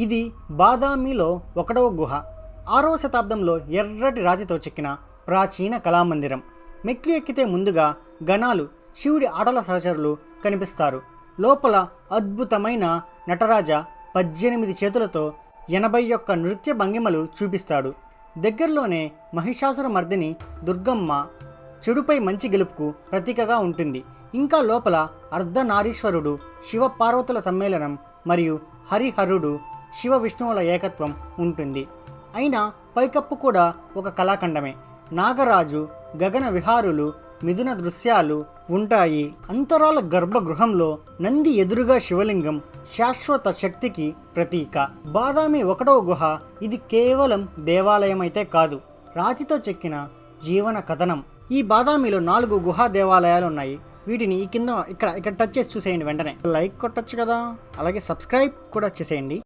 ఇది బాదామిలో ఒకటవ గుహ. 6వ శతాబ్దంలో ఎర్రటి రాతితో చెక్కిన ప్రాచీన కళామందిరం. మెట్లు ఎక్కితే ముందుగా గణాలు, శివుడి ఆటల సహచరులు కనిపిస్తారు. లోపల అద్భుతమైన నటరాజ 18 చేతులతో 81 నృత్య భంగిమలు చూపిస్తాడు. దగ్గరలోనే మహిషాసుర మర్దిని దుర్గమ్మ చెడుపై మంచి గెలుపుకు ప్రతీకగా ఉంటుంది. ఇంకా లోపల అర్ధనారీశ్వరుడు, శివ పార్వతుల సమ్మేళనం మరియు హరిహరుడు, శివ విష్ణువుల ఏకత్వం ఉంటుంది. అయినా పైకప్పు కూడా ఒక కళాఖండమే. నాగరాజు, గగన విహారులు, మిథున దృశ్యాలు ఉంటాయి. అంతరాల గర్భగృహంలో నంది ఎదురుగా శివలింగం శాశ్వత శక్తికి ప్రతీక. బాదామి 1వ గుహ ఇది కేవలం దేవాలయం అయితే కాదు, రాతితో చెక్కిన జీవన కథనం. ఈ బాదామిలో 4 గుహా దేవాలయాలు ఉన్నాయి. వీటిని ఈ కింద ఇక్కడ టచ్ చేసి చూసేయండి. వెంటనే లైక్ కొట్టచ్చు కదా, అలాగే సబ్స్క్రైబ్ కూడా చేసేయండి.